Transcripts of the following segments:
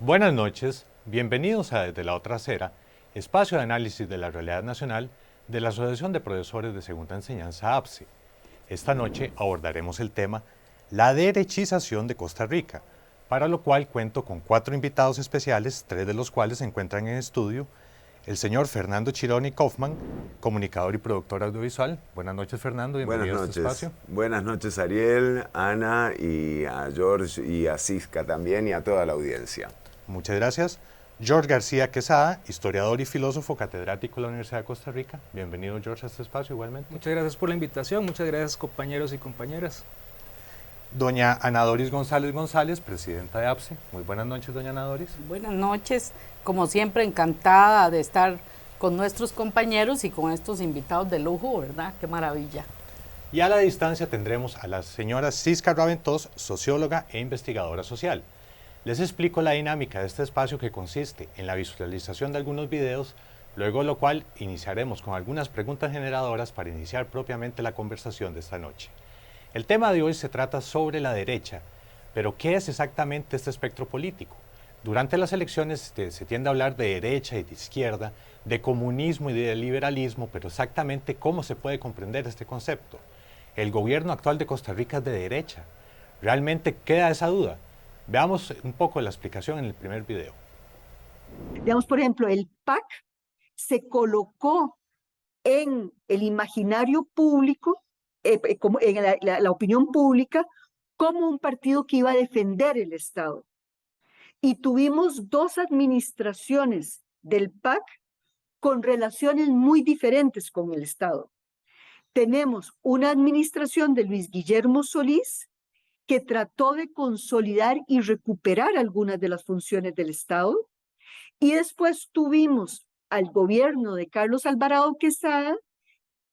Buenas noches, bienvenidos a Desde la Otra Acera, espacio de análisis de la realidad nacional de la Asociación de Profesores de Segunda Enseñanza APSE. Esta noche abordaremos el tema la derechización de Costa Rica, para lo cual cuento con 4 invitados especiales, 3 de los cuales se encuentran en estudio. El señor Fernando Chironi Kaufman, comunicador y productor audiovisual. Buenas noches, Fernando, bienvenido a este espacio. Buenas noches, Ariel, Ana, y a George y a Cisca también, y a toda la audiencia. Muchas gracias. George García Quesada, historiador y filósofo catedrático de la Universidad de Costa Rica. Bienvenido, George, a este espacio igualmente. Muchas gracias por la invitación, muchas gracias, compañeros y compañeras. Doña Ana Doris González González, presidenta de APSE. Muy buenas noches, doña Ana Doris. Buenas noches, como siempre encantada de estar con nuestros compañeros y con estos invitados de lujo, ¿verdad? Qué maravilla. Y a la distancia tendremos a la señora Cisca Raventós, socióloga e investigadora social. Les explico la dinámica de este espacio, que consiste en la visualización de algunos videos, luego de lo cual iniciaremos con algunas preguntas generadoras para iniciar propiamente la conversación de esta noche. El tema de hoy se trata sobre la derecha, pero ¿qué es exactamente este espectro político? Durante las elecciones se tiende a hablar de derecha y de izquierda, de comunismo y de liberalismo, pero exactamente ¿cómo se puede comprender este concepto? ¿El gobierno actual de Costa Rica es de derecha? ¿Realmente queda esa duda? Veamos un poco la explicación en el primer video. Digamos, por ejemplo, el PAC se colocó en el imaginario público, como en la opinión pública, como un partido que iba a defender el Estado. Y tuvimos 2 administraciones del PAC con relaciones muy diferentes con el Estado. Tenemos una administración de Luis Guillermo Solís, que trató de consolidar y recuperar algunas de las funciones del Estado, y después tuvimos al gobierno de Carlos Alvarado Quesada,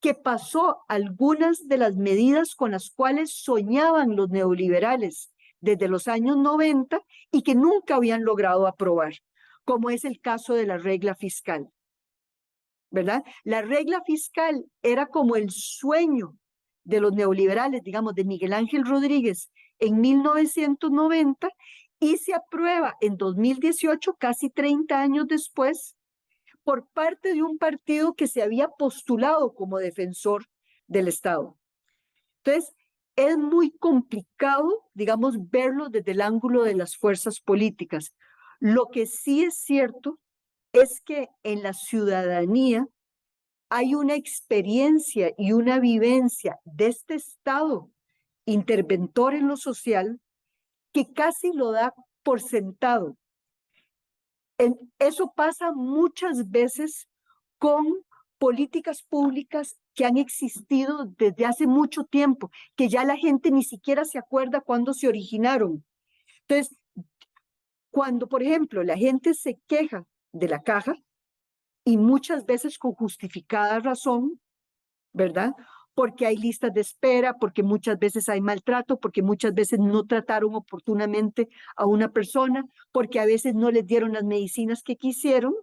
que pasó algunas de las medidas con las cuales soñaban los neoliberales desde los años 90 y que nunca habían logrado aprobar, como es el caso de la regla fiscal, ¿verdad? La regla fiscal era como el sueño de los neoliberales, digamos, de Miguel Ángel Rodríguez en 1990, y se aprueba en 2018, casi 30 años después, por parte de un partido que se había postulado como defensor del Estado. Entonces, es muy complicado, digamos, verlo desde el ángulo de las fuerzas políticas. Lo que sí es cierto es que en la ciudadanía hay una experiencia y una vivencia de este Estado interventor en lo social que casi lo da por sentado. Eso pasa muchas veces con políticas públicas que han existido desde hace mucho tiempo, que ya la gente ni siquiera se acuerda cuándo se originaron. Entonces, cuando, por ejemplo, la gente se queja de la caja, y muchas veces con justificada razón, ¿verdad? Porque hay listas de espera, porque muchas veces hay maltrato, porque muchas veces no trataron oportunamente a una persona, porque a veces no les dieron las medicinas que quisieron.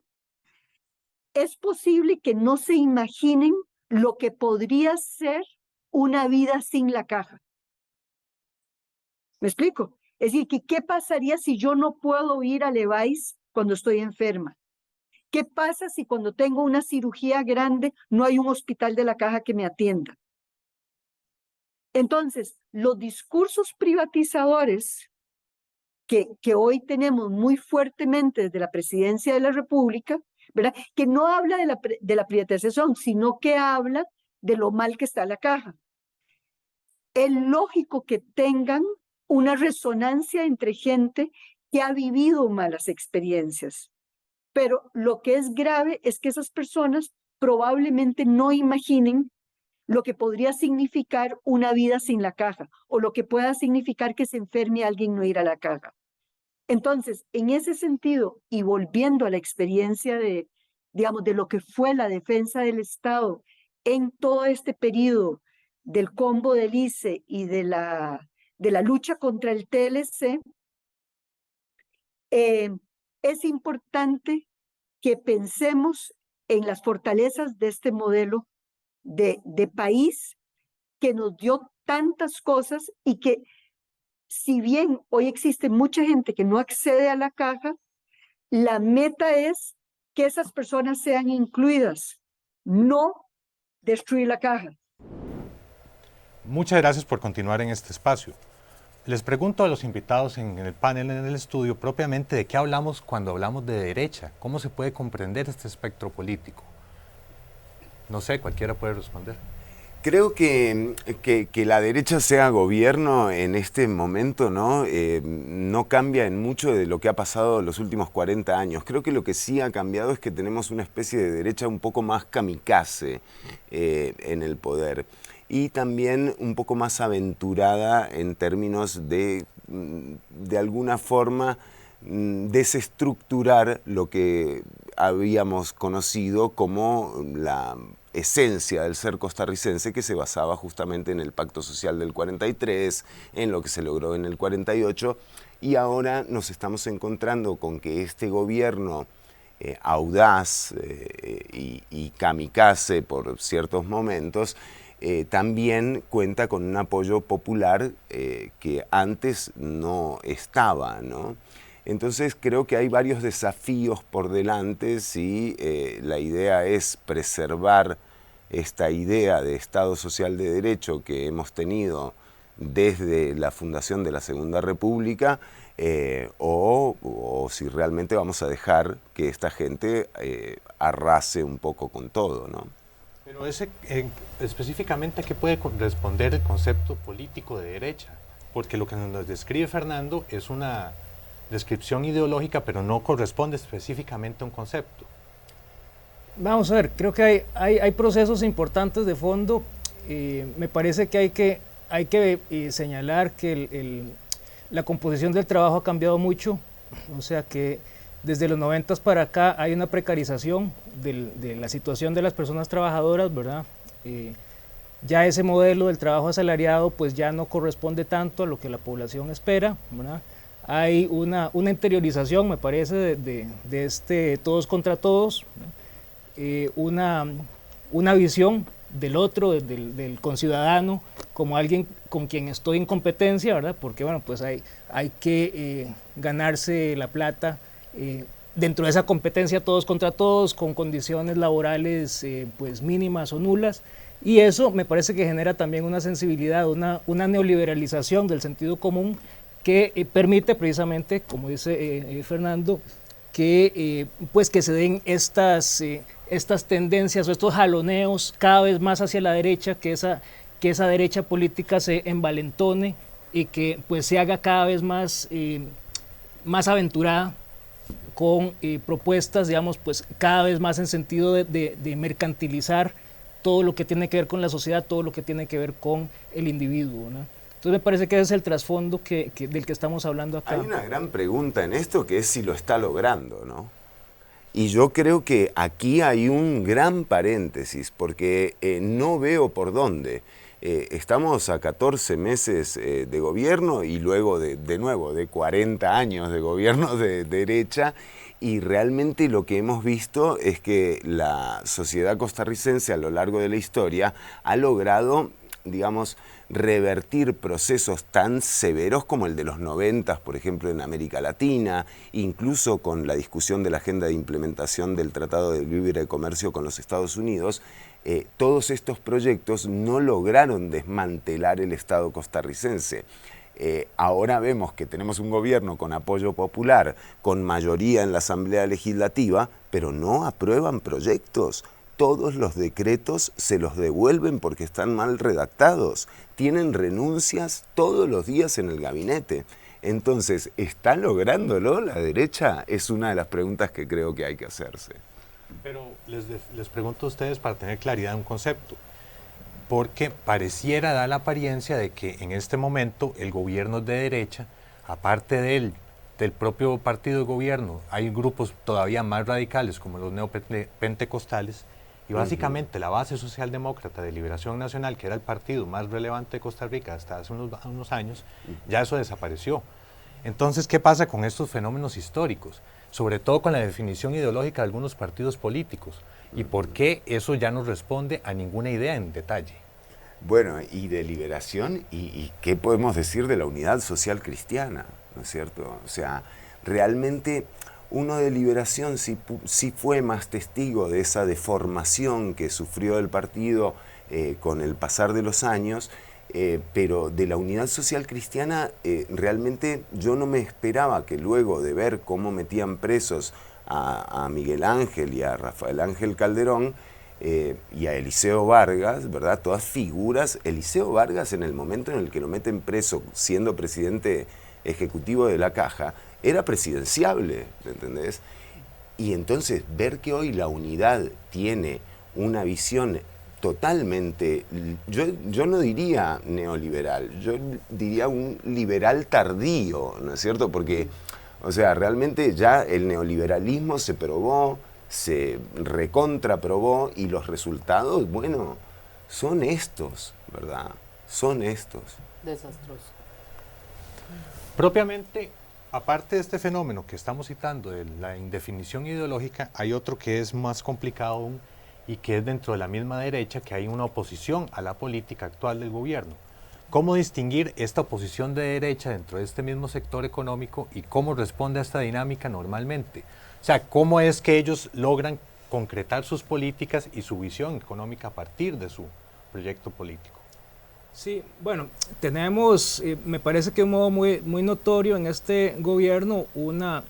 Es posible que no se imaginen lo que podría ser una vida sin la caja. ¿Me explico? Es decir, que ¿qué pasaría si yo no puedo ir a Levi's cuando estoy enferma? ¿Qué pasa si cuando tengo una cirugía grande no hay un hospital de la caja que me atienda? Entonces, los discursos privatizadores que hoy tenemos muy fuertemente desde la Presidencia de la República, ¿verdad? Que no habla de la privatización, sino que habla de lo mal que está la caja. Es lógico que tengan una resonancia entre gente que ha vivido malas experiencias, pero lo que es grave es que esas personas probablemente no imaginen lo que podría significar una vida sin la caja, o lo que pueda significar que se enferme alguien no ir a la caja. Entonces, en ese sentido, y volviendo a la experiencia de, digamos, de lo que fue la defensa del Estado en todo este periodo del combo del ICE y de la lucha contra el TLC, es importante que pensemos en las fortalezas de este modelo de país que nos dio tantas cosas, y que si bien hoy existe mucha gente que no accede a la caja, La meta es que esas personas sean incluidas, no destruir la caja. Muchas gracias por continuar en este espacio. Les pregunto a los invitados en el panel, en el estudio, propiamente de qué hablamos cuando hablamos de derecha, cómo se puede comprender este espectro político. No sé, cualquiera puede responder. Creo que la derecha sea gobierno en este momento, ¿no? No cambia en mucho de lo que ha pasado los últimos 40 años. Creo que lo que sí ha cambiado es que tenemos una especie de derecha un poco más kamikaze en el poder. Y también un poco más aventurada en términos de alguna forma, desestructurar lo que habíamos conocido como la esencia del ser costarricense, que se basaba justamente en el Pacto Social del 43, en lo que se logró en el 48, y ahora nos estamos encontrando con que este gobierno audaz y kamikaze por ciertos momentos, también cuenta con un apoyo popular que antes no estaba, ¿no? Entonces creo que hay varios desafíos por delante si la idea es preservar esta idea de Estado Social de Derecho que hemos tenido desde la fundación de la Segunda República o si realmente vamos a dejar que esta gente arrase un poco con todo, ¿no? Pero específicamente, ¿a qué puede responder el concepto político de derecha? Porque lo que nos describe Fernando es una descripción ideológica, pero no corresponde específicamente a un concepto. Vamos a ver, creo que hay procesos importantes de fondo. Me parece que hay que señalar que la composición del trabajo ha cambiado mucho, o sea que desde los 90 para acá hay una precarización de la situación de las personas trabajadoras, ¿verdad? Ya ese modelo del trabajo asalariado pues ya no corresponde tanto a lo que la población espera, ¿verdad? Hay una interiorización, me parece, de este todos contra todos, una visión del otro, del conciudadano, como alguien con quien estoy en competencia, ¿verdad? Porque bueno, pues hay que ganarse la plata dentro de esa competencia todos contra todos, con condiciones laborales pues mínimas o nulas, y eso me parece que genera también una sensibilidad, una neoliberalización del sentido común que permite precisamente, como dice Fernando, que se den estas tendencias o estos jaloneos cada vez más hacia la derecha, que esa derecha política se envalentone y que pues se haga cada vez más aventurada con propuestas, digamos, pues cada vez más en sentido de mercantilizar todo lo que tiene que ver con la sociedad, todo lo que tiene que ver con el individuo, ¿no? Entonces me parece que ese es el trasfondo del que estamos hablando acá. Hay una gran pregunta en esto que es si lo está logrando, ¿no? Y yo creo que aquí hay un gran paréntesis, porque no veo por dónde. Estamos a 14 meses de gobierno y luego de nuevo de 40 años de gobierno de derecha, y realmente lo que hemos visto es que la sociedad costarricense a lo largo de la historia ha logrado, digamos, revertir procesos tan severos como el de los 90, por ejemplo, en América Latina, incluso con la discusión de la agenda de implementación del Tratado de Libre Comercio con los Estados Unidos. Todos estos proyectos no lograron desmantelar el Estado costarricense. Ahora vemos que tenemos un gobierno con apoyo popular, con mayoría en la Asamblea Legislativa, pero no aprueban proyectos. Todos los decretos se los devuelven porque están mal redactados. Tienen renuncias todos los días en el gabinete. Entonces, ¿está lográndolo la derecha? Es una de las preguntas que creo que hay que hacerse. Pero les pregunto a ustedes para tener claridad en un concepto, porque pareciera dar la apariencia de que en este momento el gobierno es de derecha, aparte del propio partido de gobierno, hay grupos todavía más radicales como los neopentecostales, y básicamente la base socialdemócrata de Liberación Nacional, que era el partido más relevante de Costa Rica hasta hace unos años, ya eso desapareció. Entonces, ¿qué pasa con estos fenómenos históricos? Sobre todo con la definición ideológica de algunos partidos políticos. ¿Y por qué eso ya no responde a ninguna idea en detalle? Bueno, y de liberación, ¿y qué podemos decir de la unidad social cristiana? ¿No es cierto? O sea, realmente uno de Liberación sí fue más testigo de esa deformación que sufrió el partido con el pasar de los años, pero de la Unidad Social Cristiana realmente yo no me esperaba que luego de ver cómo metían presos a Miguel Ángel y a Rafael Ángel Calderón y a Eliseo Vargas, ¿verdad? Todas figuras. Eliseo Vargas, en el momento en el que lo meten preso siendo presidente ejecutivo de la Caja, era presidenciable, ¿entendés? Y entonces ver que hoy la Unidad tiene una visión totalmente, yo no diría neoliberal, yo diría un liberal tardío, ¿no es cierto? Porque, o sea, realmente ya el neoliberalismo se probó, se recontraprobó y los resultados, bueno, son estos, ¿verdad? Son estos. Desastroso. Propiamente, aparte de este fenómeno que estamos citando, de la indefinición ideológica, hay otro que es más complicado aún y que es dentro de la misma derecha, que hay una oposición a la política actual del gobierno. ¿Cómo distinguir esta oposición de derecha dentro de este mismo sector económico y cómo responde a esta dinámica normalmente? O sea, ¿cómo es que ellos logran concretar sus políticas y su visión económica a partir de su proyecto político? Sí, bueno, tenemos, me parece que de un modo muy notorio en este gobierno una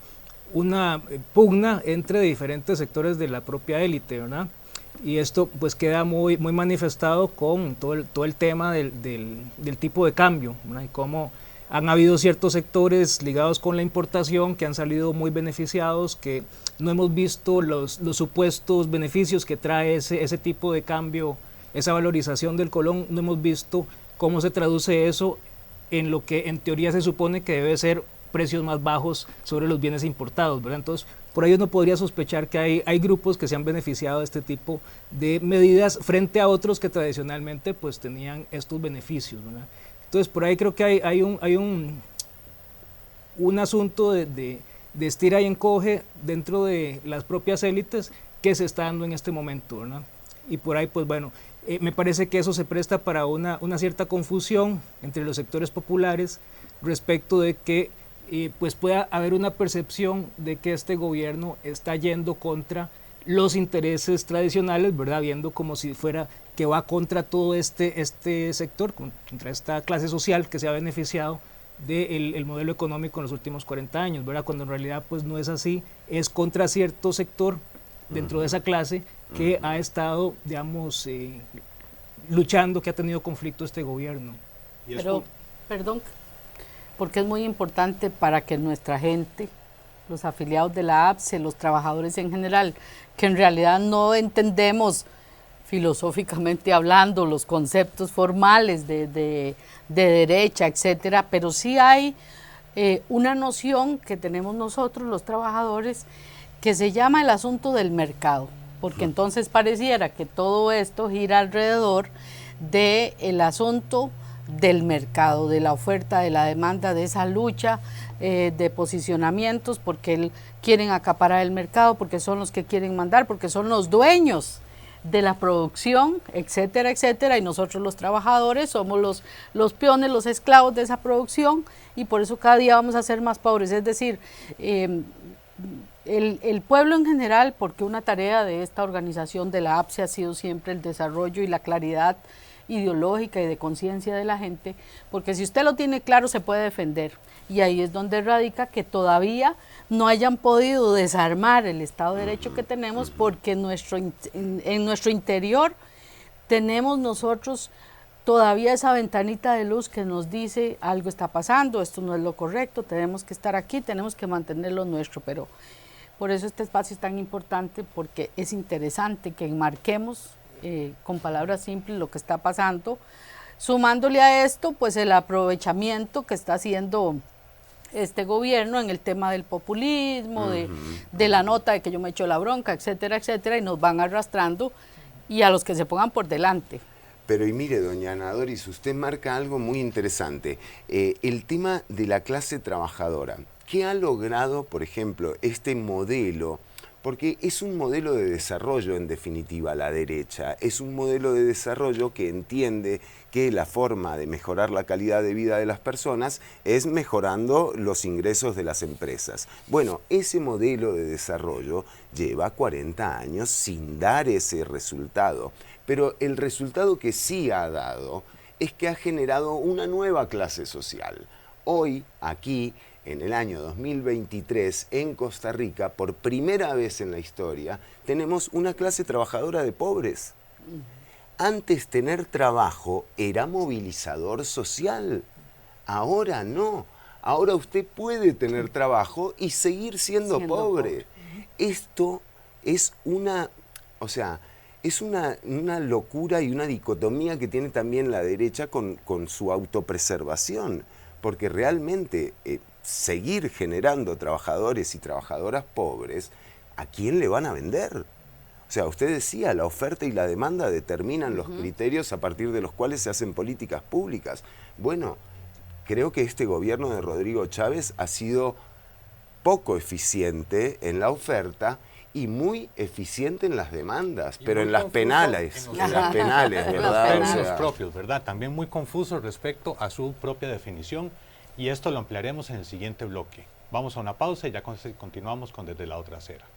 pugna entre diferentes sectores de la propia élite, ¿verdad? Y esto pues queda muy manifestado con todo el tema del tipo de cambio, ¿verdad? Y cómo han habido ciertos sectores ligados con la importación que han salido muy beneficiados, que no hemos visto los supuestos beneficios que trae ese tipo de cambio, esa valorización del colón. No hemos visto cómo se traduce eso en lo que en teoría se supone que debe ser precios más bajos sobre los bienes importados, ¿verdad? Entonces, por ahí uno podría sospechar que hay grupos que se han beneficiado de este tipo de medidas frente a otros que tradicionalmente pues tenían estos beneficios, ¿verdad? Entonces, por ahí creo que hay un asunto de estira y encoge dentro de las propias élites que se está dando en este momento, ¿verdad? Y por ahí, pues bueno, me parece que eso se presta para una cierta confusión entre los sectores populares respecto de que pues pueda haber una percepción de que este gobierno está yendo contra los intereses tradicionales, ¿verdad? Viendo como si fuera que va contra todo este sector, contra esta clase social que se ha beneficiado del modelo económico en los últimos 40 años, ¿verdad? Cuando en realidad pues no es así, es contra cierto sector dentro de esa clase que ha estado, digamos, luchando, que ha tenido conflicto este gobierno. Pero, perdón, porque es muy importante para que nuestra gente, los afiliados de la APSE, los trabajadores en general, que en realidad no entendemos filosóficamente hablando los conceptos formales de derecha, etcétera, pero sí hay una noción que tenemos nosotros los trabajadores que se llama el asunto del mercado, porque entonces pareciera que todo esto gira alrededor del asunto del mercado, de la oferta, de la demanda, de esa lucha de posicionamientos, porque quieren acaparar el mercado, porque son los que quieren mandar, porque son los dueños de la producción, etcétera, etcétera, y nosotros los trabajadores somos los peones, los esclavos de esa producción, y por eso cada día vamos a ser más pobres. Es decir, el pueblo en general, porque una tarea de esta organización de la APSE ha sido siempre el desarrollo y la claridad ideológica y de conciencia de la gente, porque si usted lo tiene claro se puede defender, y ahí es donde radica que todavía no hayan podido desarmar el Estado de Derecho que tenemos, porque en nuestro interior tenemos nosotros todavía esa ventanita de luz que nos dice algo está pasando, esto no es lo correcto, tenemos que estar aquí, tenemos que mantener lo nuestro, pero por eso este espacio es tan importante, porque es interesante que enmarquemos con palabras simples lo que está pasando, sumándole a esto pues el aprovechamiento que está haciendo este gobierno en el tema del populismo, de la nota de que yo me echo la bronca, etcétera, etcétera, y nos van arrastrando, y a los que se pongan por delante. Pero y mire, doña Ana Doris, usted marca algo muy interesante, el tema de la clase trabajadora. ¿Qué ha logrado, por ejemplo, este modelo porque es un modelo de desarrollo, en definitiva, la derecha. Es un modelo de desarrollo que entiende que la forma de mejorar la calidad de vida de las personas es mejorando los ingresos de las empresas. Bueno, ese modelo de desarrollo lleva 40 años sin dar ese resultado, pero el resultado que sí ha dado es que ha generado una nueva clase social. Hoy, aquí, en el año 2023, en Costa Rica, por primera vez en la historia, tenemos una clase trabajadora de pobres. Antes tener trabajo era movilizador social, ahora no. Ahora usted puede tener trabajo y seguir siendo pobre. Esto es una locura y una dicotomía que tiene también la derecha con su autopreservación, porque realmente seguir generando trabajadores y trabajadoras pobres, ¿a quién le van a vender? O sea, usted decía, la oferta y la demanda determinan los criterios a partir de los cuales se hacen políticas públicas. Bueno, creo que este gobierno de Rodrigo Chávez ha sido poco eficiente en la oferta y muy eficiente en las demandas, pero en las penales, ¿verdad? En los propios, ¿verdad? También muy confuso respecto a su propia definición, y esto lo ampliaremos en el siguiente bloque. Vamos a una pausa y ya continuamos con Desde la Otra Acera.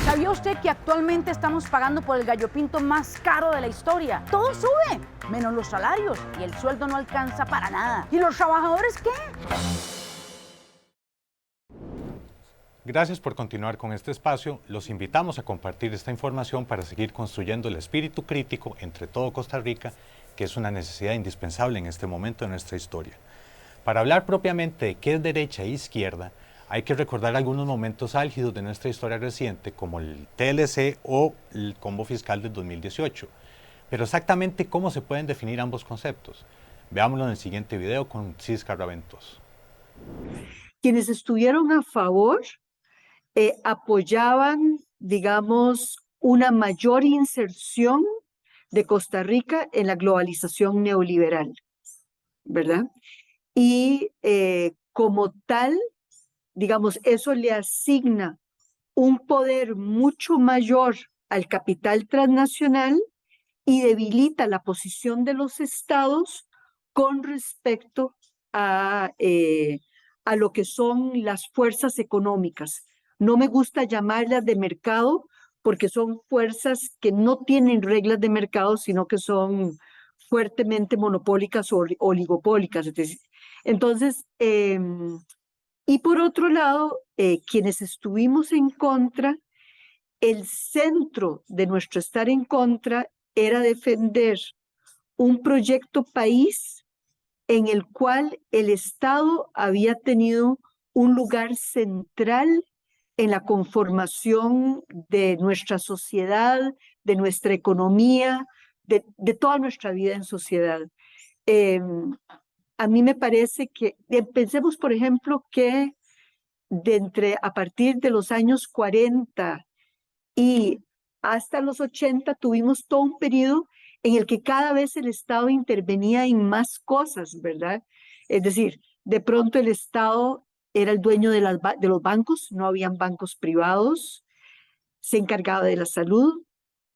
¿Sabía usted que actualmente estamos pagando por el gallo pinto más caro de la historia? Todo sube, menos los salarios, y el sueldo no alcanza para nada. ¿Y los trabajadores qué? Gracias por continuar con este espacio. Los invitamos a compartir esta información para seguir construyendo el espíritu crítico entre todo Costa Rica, que es una necesidad indispensable en este momento de nuestra historia. Para hablar propiamente de qué es derecha e izquierda, hay que recordar algunos momentos álgidos de nuestra historia reciente, como el TLC o el combo fiscal del 2018. Pero exactamente cómo se pueden definir ambos conceptos. Veámoslo en el siguiente video con Cisca Raventós. Quienes estuvieron a favor apoyaban, digamos, una mayor inserción de Costa Rica en la globalización neoliberal, ¿verdad? Y como tal, digamos, eso le asigna un poder mucho mayor al capital transnacional y debilita la posición de los estados con respecto a lo que son las fuerzas económicas. No me gusta llamarlas de mercado porque son fuerzas que no tienen reglas de mercado, sino que son fuertemente monopólicas o oligopólicas. Entonces, y por otro lado, quienes estuvimos en contra, el centro de nuestro estar en contra era defender un proyecto país en el cual el Estado había tenido un lugar central en la conformación de nuestra sociedad, de nuestra economía, de toda nuestra vida en sociedad. A mí me parece que, pensemos por ejemplo que a partir de los años 40 y hasta los 80 tuvimos todo un periodo en el que cada vez el Estado intervenía en más cosas, ¿verdad? Es decir, de pronto el Estado era el dueño de los bancos, no habían bancos privados, se encargaba de la salud,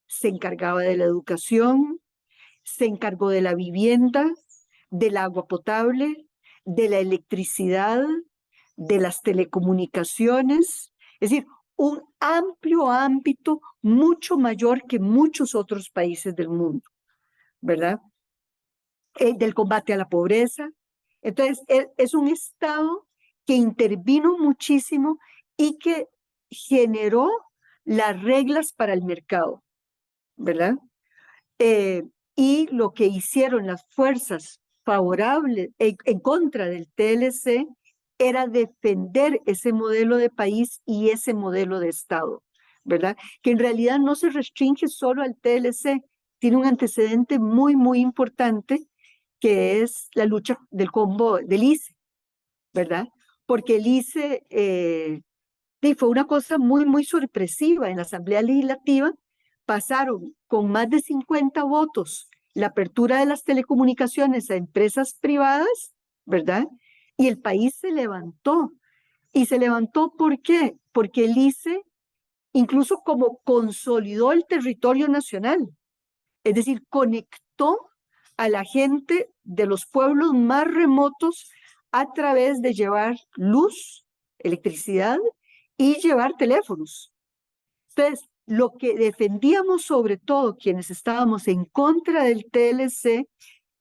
se encargaba de la educación, se encargó de la vivienda, del agua potable, de la electricidad, de las telecomunicaciones, es decir, un amplio ámbito mucho mayor que muchos otros países del mundo, ¿verdad? Del combate a la pobreza. Entonces, es un Estado que intervino muchísimo y que generó las reglas para el mercado, ¿verdad? Y lo que hicieron las fuerzas favorables, en contra del TLC, era defender ese modelo de país y ese modelo de Estado, ¿verdad? Que en realidad no se restringe solo al TLC, tiene un antecedente muy, muy importante, que es la lucha del combo del ICE, ¿verdad? Porque el ICE fue una cosa muy, muy sorpresiva. En la Asamblea Legislativa pasaron con más de 50 votos la apertura de las telecomunicaciones a empresas privadas, ¿verdad? Y el país se levantó. ¿Y se levantó por qué? Porque el ICE incluso como consolidó el territorio nacional, es decir, conectó a la gente de los pueblos más remotos a través de llevar luz, electricidad y llevar teléfonos. Entonces, lo que defendíamos sobre todo quienes estábamos en contra del TLC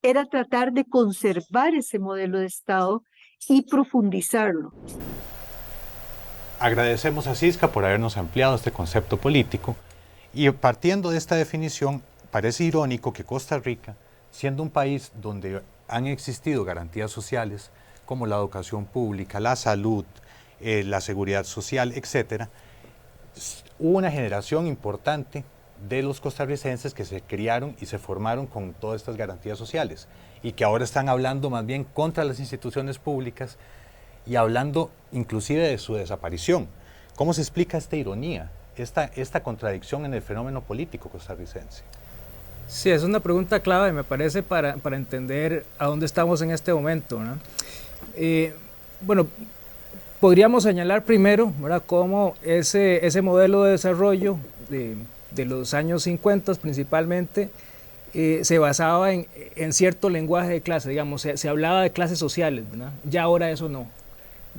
era tratar de conservar ese modelo de Estado y profundizarlo. Agradecemos a Cisca por habernos ampliado este concepto político y partiendo de esta definición, parece irónico que Costa Rica, siendo un país donde han existido garantías sociales como la educación pública, la salud, la seguridad social, etcétera, hubo una generación importante de los costarricenses que se criaron y se formaron con todas estas garantías sociales y que ahora están hablando más bien contra las instituciones públicas y hablando inclusive de su desaparición. ¿Cómo se explica esta ironía, esta contradicción en el fenómeno político costarricense? Sí, es una pregunta clave, me parece, para entender a dónde estamos en este momento, ¿no? Bueno, podríamos señalar primero, ¿verdad?, cómo ese modelo de desarrollo de los años 50 principalmente se basaba en cierto lenguaje de clase, digamos, se hablaba de clases sociales, ¿verdad? Ya ahora eso no.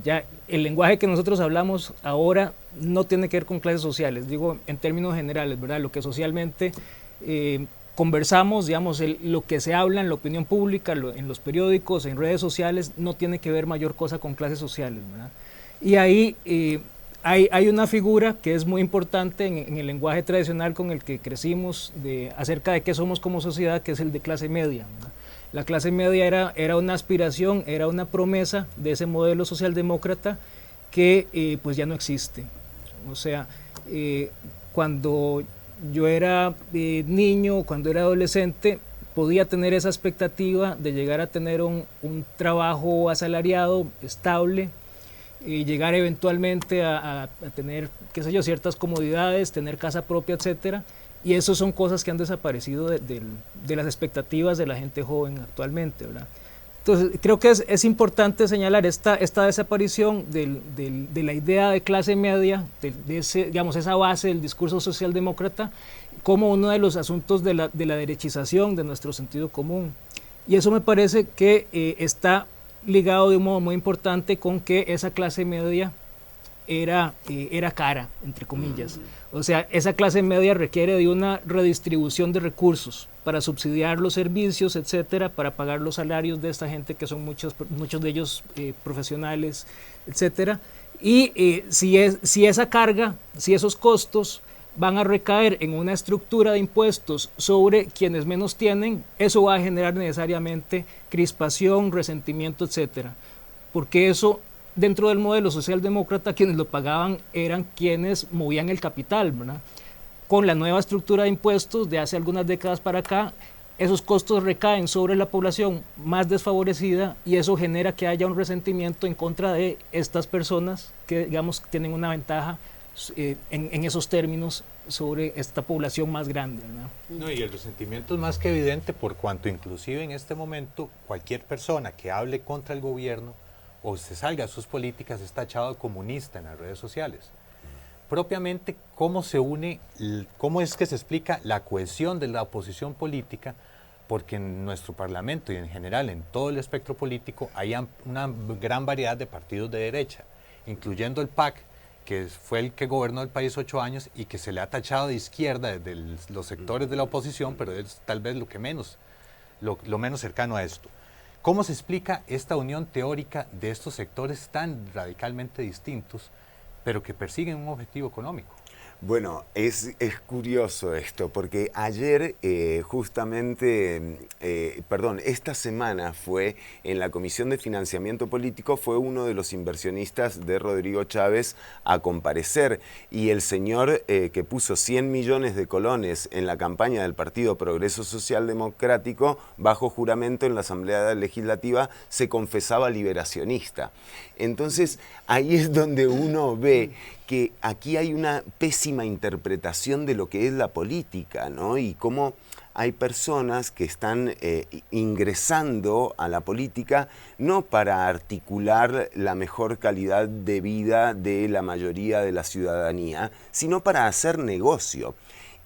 Ya el lenguaje que nosotros hablamos ahora no tiene que ver con clases sociales, digo en términos generales, ¿verdad? Lo que socialmente conversamos, digamos, lo que se habla en la opinión pública, en los periódicos, en redes sociales, no tiene que ver mayor cosa con clases sociales, ¿verdad? Y ahí hay una figura que es muy importante en el lenguaje tradicional con el que crecimos acerca de qué somos como sociedad, que es el de clase media, ¿verdad? La clase media era una aspiración, era una promesa de ese modelo socialdemócrata que pues ya no existe. O sea, cuando yo era niño, cuando era adolescente, podía tener esa expectativa de llegar a tener un trabajo asalariado, estable, y llegar eventualmente a tener, qué sé yo, ciertas comodidades, tener casa propia, etcétera. Y eso son cosas que han desaparecido de las expectativas de la gente joven actualmente, ¿verdad? Entonces, creo que es importante señalar esta desaparición de la idea de clase media, digamos, esa base del discurso socialdemócrata, como uno de los asuntos de la derechización de nuestro sentido común. Y eso me parece que está ligado de un modo muy importante con que esa clase media era cara, entre comillas. O sea, esa clase media requiere de una redistribución de recursos para subsidiar los servicios, etcétera, para pagar los salarios de esta gente que son muchos de ellos profesionales, etcétera. Y si esa carga, si esos costos van a recaer en una estructura de impuestos sobre quienes menos tienen, eso va a generar necesariamente crispación, resentimiento, etcétera. Porque eso, dentro del modelo socialdemócrata, quienes lo pagaban eran quienes movían el capital, ¿verdad? Con la nueva estructura de impuestos de hace algunas décadas para acá, esos costos recaen sobre la población más desfavorecida y eso genera que haya un resentimiento en contra de estas personas que, digamos, tienen una ventaja en esos términos sobre esta población más grande, ¿verdad? No, y el resentimiento es más que evidente por cuanto inclusive en este momento cualquier persona que hable contra el gobierno o se salga de sus políticas está tachado de comunista en las redes sociales. Propiamente, ¿cómo se une, cómo es que se explica la cohesión de la oposición política? Porque en nuestro Parlamento y en general en todo el espectro político hay una gran variedad de partidos de derecha, incluyendo el PAC, que fue el que gobernó el país 8 años y que se le ha tachado de izquierda desde los sectores de la oposición, pero es tal vez lo menos cercano a esto. ¿Cómo se explica esta unión teórica de estos sectores tan radicalmente distintos, pero que persiguen un objetivo económico? Bueno, es curioso esto, porque ayer esta semana fue en la Comisión de Financiamiento Político, fue uno de los inversionistas de Rodrigo Chávez a comparecer, y el señor que puso 100 millones de colones en la campaña del Partido Progreso Social Democrático, bajo juramento en la Asamblea Legislativa, se confesaba liberacionista. Entonces, ahí es donde uno ve que aquí hay una pésima interpretación de lo que es la política, ¿no? Y cómo hay personas que están ingresando a la política no para articular la mejor calidad de vida de la mayoría de la ciudadanía, sino para hacer negocio.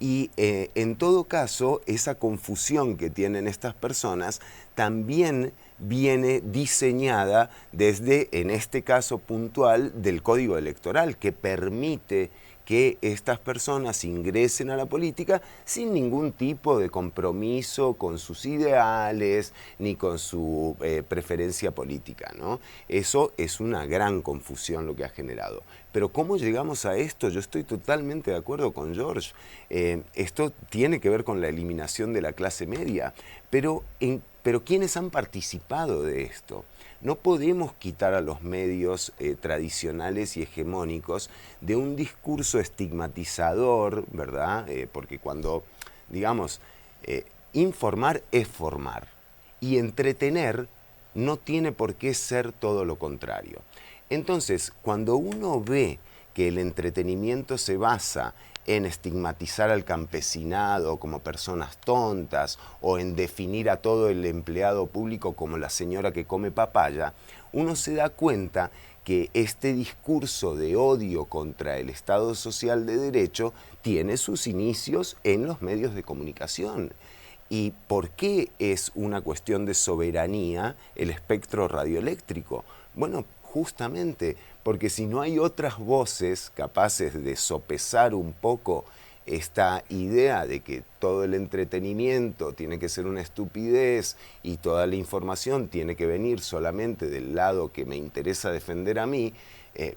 Y en todo caso, esa confusión que tienen estas personas también viene diseñada desde, en este caso puntual, del Código Electoral, que permite que estas personas ingresen a la política sin ningún tipo de compromiso con sus ideales ni con su preferencia política, ¿no? Eso es una gran confusión lo que ha generado. Pero ¿cómo llegamos a esto? Yo estoy totalmente de acuerdo con George. Esto tiene que ver con la eliminación de la clase media, pero ¿quiénes han participado de esto? No podemos quitar a los medios tradicionales y hegemónicos de un discurso estigmatizador, ¿verdad? Porque cuando, digamos, informar es formar, y entretener no tiene por qué ser todo lo contrario. Entonces, cuando uno ve que el entretenimiento se basa en estigmatizar al campesinado como personas tontas o en definir a todo el empleado público como la señora que come papaya, uno se da cuenta que este discurso de odio contra el Estado Social de Derecho tiene sus inicios en los medios de comunicación. ¿Y por qué es una cuestión de soberanía el espectro radioeléctrico? Bueno, justamente porque si no hay otras voces capaces de sopesar un poco esta idea de que todo el entretenimiento tiene que ser una estupidez y toda la información tiene que venir solamente del lado que me interesa defender a mí,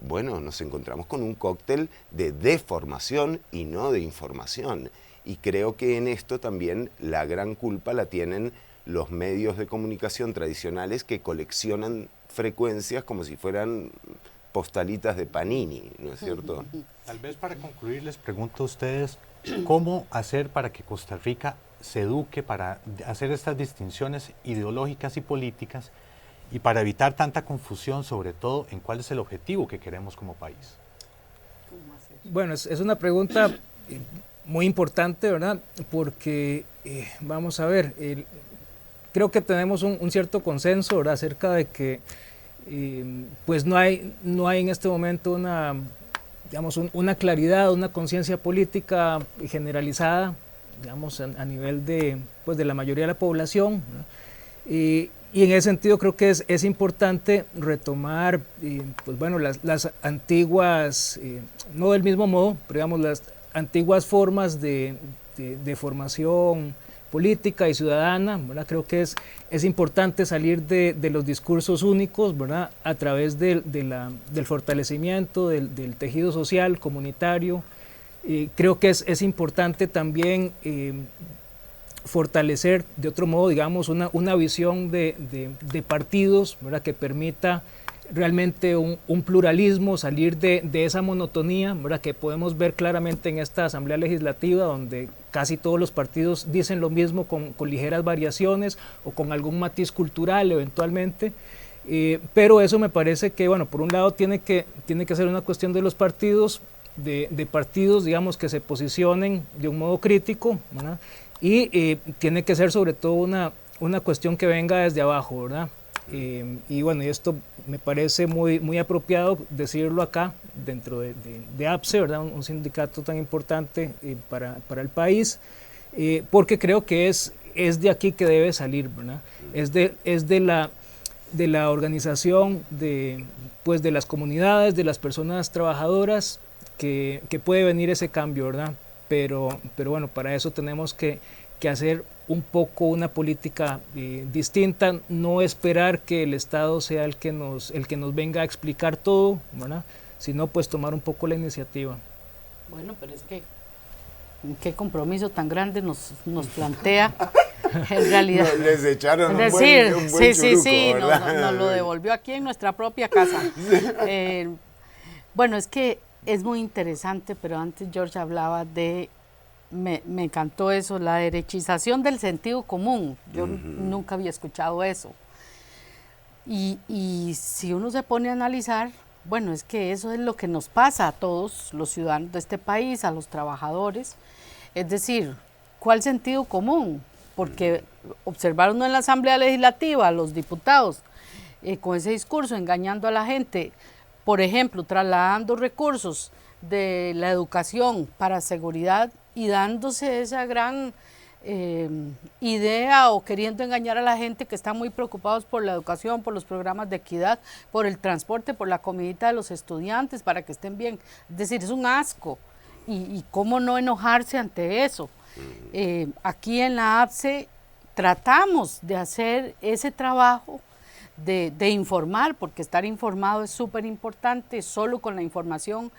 bueno, nos encontramos con un cóctel de deformación y no de información. Y creo que en esto también la gran culpa la tienen los medios de comunicación tradicionales, que coleccionan frecuencias como si fueran postalitas de Panini, ¿no es cierto? Tal vez para concluir les pregunto a ustedes cómo hacer para que Costa Rica se eduque para hacer estas distinciones ideológicas y políticas, y para evitar tanta confusión, sobre todo en cuál es el objetivo que queremos como país. Bueno, es una pregunta muy importante, ¿verdad? Porque, vamos a ver, creo que tenemos un cierto consenso, ¿verdad?, acerca de que pues no hay en este momento una claridad, una conciencia política generalizada, digamos, a nivel de la mayoría de la población, ¿verdad? Y en ese sentido creo que es importante retomar pues bueno, las antiguas, no del mismo modo, pero digamos las antiguas formas de formación política y ciudadana, ¿verdad? Creo que es importante salir de los discursos únicos, ¿verdad?, a través del fortalecimiento del tejido social, comunitario. Creo que es importante también fortalecer de otro modo, digamos, una visión de partidos, ¿verdad?, que permita realmente un pluralismo, salir de esa monotonía, ¿verdad?, que podemos ver claramente en esta Asamblea Legislativa, donde casi todos los partidos dicen lo mismo con ligeras variaciones o con algún matiz cultural eventualmente. Pero eso me parece que, bueno, por un lado tiene que ser una cuestión de los partidos, de partidos, digamos, que se posicionen de un modo crítico, ¿verdad?, y tiene que ser sobre todo una cuestión que venga desde abajo, ¿verdad? Y bueno, y esto me parece muy apropiado decirlo acá, dentro de APSE, ¿verdad?, un sindicato tan importante para el país, porque creo que es de aquí que debe salir, ¿verdad? Es de la organización de las comunidades, de las personas trabajadoras, que puede venir ese cambio, ¿verdad? Pero bueno, para eso tenemos que hacer un poco una política distinta, no esperar que el Estado sea el que nos venga a explicar todo, ¿verdad?, sino pues tomar un poco la iniciativa. Bueno, pero es que qué compromiso tan grande nos plantea en realidad. Les echaron Es un decir, buen churuco, sí, ¿verdad? nos lo devolvió aquí en nuestra propia casa. Bueno, es que es muy interesante, pero antes George hablaba de, me encantó eso, la derechización del sentido común. Yo nunca había escuchado eso. Y si uno se pone a analizar, bueno, es que eso es lo que nos pasa a todos los ciudadanos de este país, a los trabajadores. Es decir, ¿cuál sentido común? Porque observar uno en la Asamblea Legislativa, a los diputados, con ese discurso, engañando a la gente, por ejemplo, trasladando recursos de la educación para seguridad y dándose esa gran idea o queriendo engañar a la gente que están muy preocupados por la educación, por los programas de equidad, por el transporte, por la comidita de los estudiantes para que estén bien. Es decir, es un asco. Y cómo no enojarse ante eso. Aquí en la APSE tratamos de hacer ese trabajo de informar, porque estar informado es súper importante. Solo con la información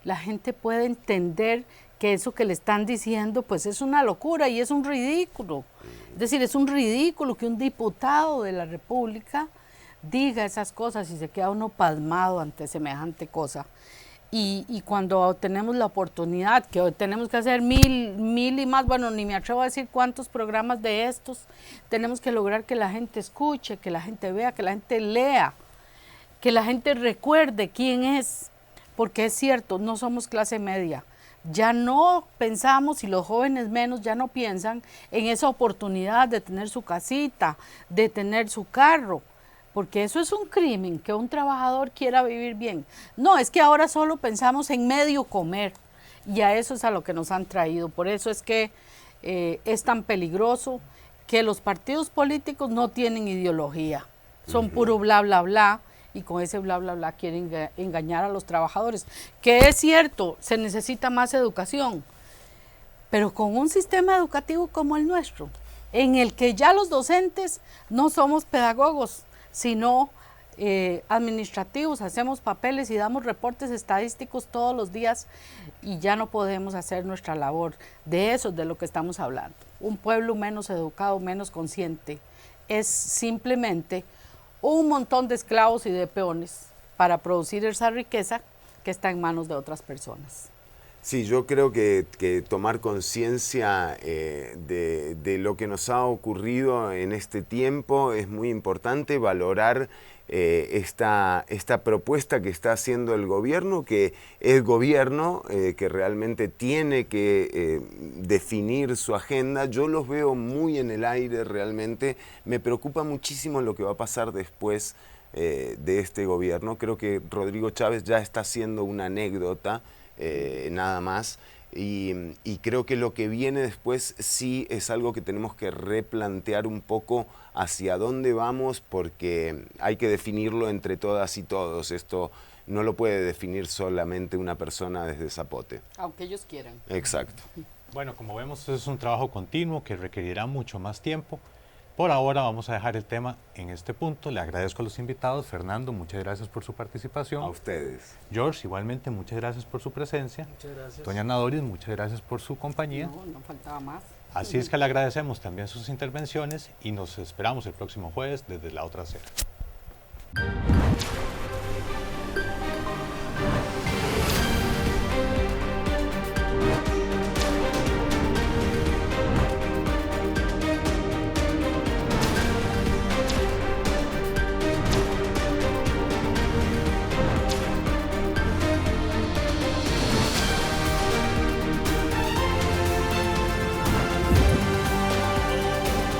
la gente puede entender que eso que le están diciendo pues es una locura y es un ridículo. Es decir, es un ridículo que un diputado de la República diga esas cosas y se queda uno pasmado ante semejante cosa. Y cuando tenemos la oportunidad, que hoy tenemos que hacer mil y más, bueno, ni me atrevo a decir cuántos programas de estos, tenemos que lograr que la gente escuche, que la gente vea, que la gente lea, que la gente recuerde quién es, porque es cierto, no somos clase media. Ya no pensamos, y los jóvenes menos, ya no piensan en esa oportunidad de tener su casita, de tener su carro, porque eso es un crimen, que un trabajador quiera vivir bien. No, es que ahora solo pensamos en medio comer, y a eso es a lo que nos han traído. Por eso es que es tan peligroso que los partidos políticos no tienen ideología, son puro bla, bla, bla, y con ese bla, bla, bla quieren engañar a los trabajadores. Que es cierto, se necesita más educación, pero con un sistema educativo como el nuestro, en el que ya los docentes no somos pedagogos, sino administrativos, hacemos papeles y damos reportes estadísticos todos los días y ya no podemos hacer nuestra labor. De eso es de lo que estamos hablando. Un pueblo menos educado, menos consciente, es simplemente un montón de esclavos y de peones para producir esa riqueza que está en manos de otras personas. Sí, yo creo que tomar conciencia de lo que nos ha ocurrido en este tiempo es muy importante, valorar esta propuesta que está haciendo el gobierno, que el gobierno que realmente tiene que definir su agenda. Yo los veo muy en el aire realmente, me preocupa muchísimo lo que va a pasar después de este gobierno. Creo que Rodrigo Chávez ya está haciendo una anécdota, nada más, y creo que lo que viene después sí es algo que tenemos que replantear un poco hacia dónde vamos, porque hay que definirlo entre todas y todos. Esto no lo puede definir solamente una persona desde Zapote. Aunque ellos quieran. Exacto. Bueno, como vemos, es un trabajo continuo que requerirá mucho más tiempo. Por ahora vamos a dejar el tema en este punto. Le agradezco a los invitados. Fernando, muchas gracias por su participación. A ustedes. George, igualmente, muchas gracias por su presencia. Muchas gracias. Doña Ana Doris, muchas gracias por su compañía. No faltaba más. Así es que le agradecemos también sus intervenciones y nos esperamos el próximo jueves desde la otra acera.